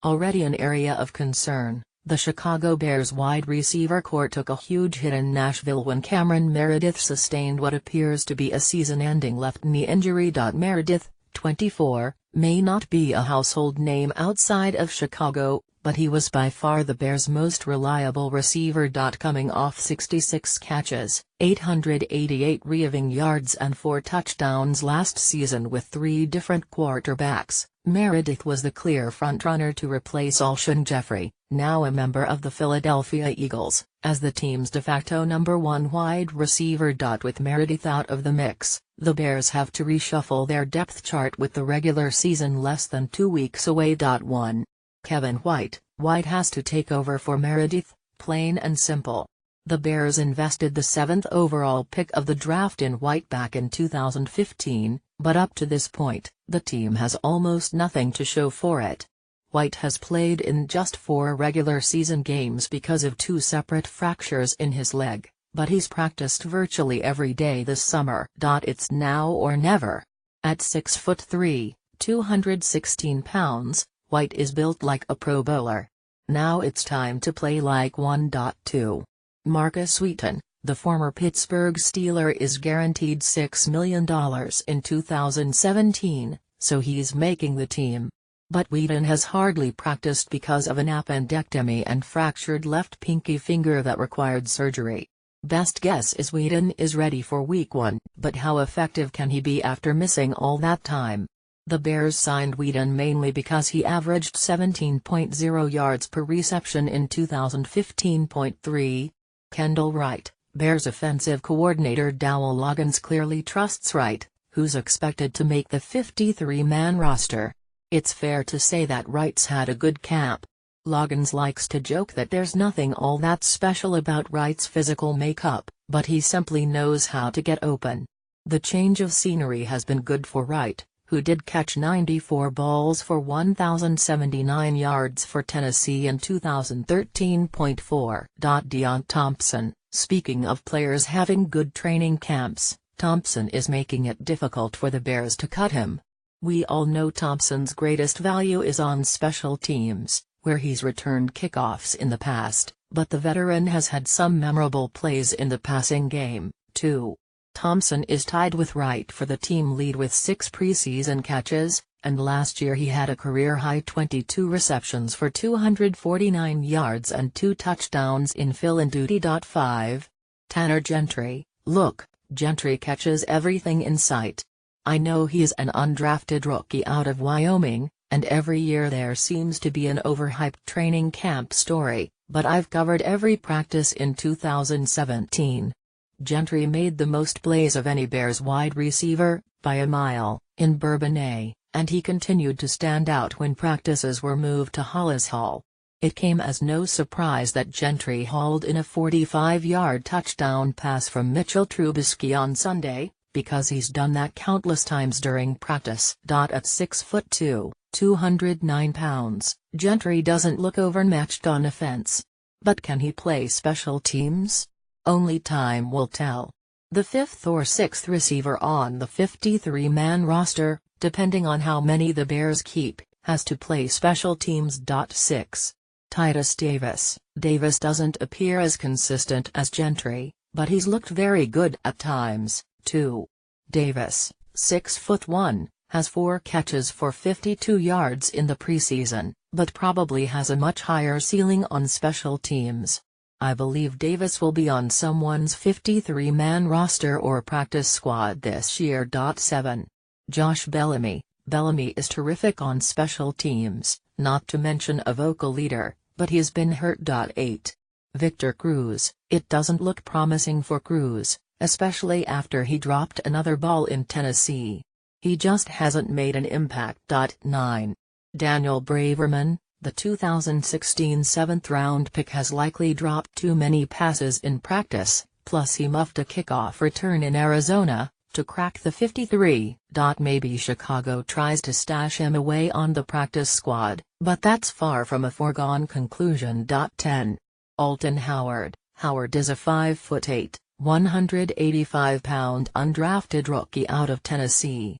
Already an area of concern, the Chicago Bears wide receiver corps took a huge hit in Nashville when Cameron Meredith sustained what appears to be a season-ending left knee injury. Meredith, 24, may not be a household name outside of Chicago, but he was by far the Bears' most reliable receiver. Coming off 66 catches, 888 receiving yards and 4 touchdowns last season with 3 different quarterbacks, Meredith was the clear frontrunner to replace Alshon Jeffrey, now a member of the Philadelphia Eagles, as the team's de facto number 1 wide receiver. With Meredith out of the mix, the Bears have to reshuffle their depth chart with the regular season less than 2 weeks away. 1. Kevin White has to take over for Meredith, plain and simple. The Bears invested the 7th overall pick of the draft in White back in 2015, but up to this point, the team has almost nothing to show for it. White has played in just 4 regular season games because of 2 separate fractures in his leg, but he's practiced virtually every day this summer. It's now or never. At 6'3", 216 pounds, White is built like a Pro Bowler. Now it's time to play like one. 2. Marcus Wheaton, the former Pittsburgh Steeler, is guaranteed $6 million in 2017, so he's making the team. But Wheaton has hardly practiced because of an appendectomy and fractured left pinky finger that required surgery. Best guess is Wheaton is ready for Week 1, but how effective can he be after missing all that time? The Bears signed Wheaton mainly because he averaged 17.0 yards per reception in 2015.3. Kendall Wright, Bears offensive coordinator Dowell Loggins clearly trusts Wright, who's expected to make the 53-man roster. It's fair to say that Wright's had a good camp. Loggins likes to joke that there's nothing all that special about Wright's physical makeup, but he simply knows how to get open. The change of scenery has been good for Wright, who did catch 94 balls for 1,079 yards for Tennessee in 2013.4. Deon Thompson, speaking of players having good training camps, Thompson is making it difficult for the Bears to cut him. We all know Thompson's greatest value is on special teams, where he's returned kickoffs in the past, but the veteran has had some memorable plays in the passing game, too. Thompson is tied with Wright for the team lead with 6 preseason catches, and last year he had a career-high 22 receptions for 249 yards and 2 touchdowns in fill-in duty. 5. Tanner Gentry, look, Gentry catches everything in sight. I know he's an undrafted rookie out of Wyoming, and every year there seems to be an overhyped training camp story, but I've covered every practice in 2017. Gentry made the most plays of any Bears wide receiver, by a mile, in Bourbonnais, and he continued to stand out when practices were moved to Hollis Hall. It came as no surprise that Gentry hauled in a 45-yard touchdown pass from Mitchell Trubisky on Sunday, because he's done that countless times during practice. At 6'2", 209 pounds, Gentry doesn't look overmatched on offense. But can he play special teams? Only time will tell. The 5th or 6th receiver on the 53-man roster, depending on how many the Bears keep, has to play special teams. 6. Titus Davis. Davis doesn't appear as consistent as Gentry, but he's looked very good at times, too. Davis, 6'1", has 4 catches for 52 yards in the preseason, but probably has a much higher ceiling on special teams. I believe Davis will be on someone's 53-man roster or practice squad this year. 7. Josh Bellamy. Bellamy is terrific on special teams, not to mention a vocal leader, but he's been hurt. 8. Victor Cruz. It doesn't look promising for Cruz, especially after he dropped another ball in Tennessee. He just hasn't made an impact. 9. Daniel Braverman. The 2016 7th-round pick has likely dropped too many passes in practice, plus he muffed a kickoff return in Arizona, to crack the 53. Maybe Chicago tries to stash him away on the practice squad, but that's far from a foregone conclusion. 10. Alton Howard. Howard is a 5'8", 185-pound undrafted rookie out of Tennessee.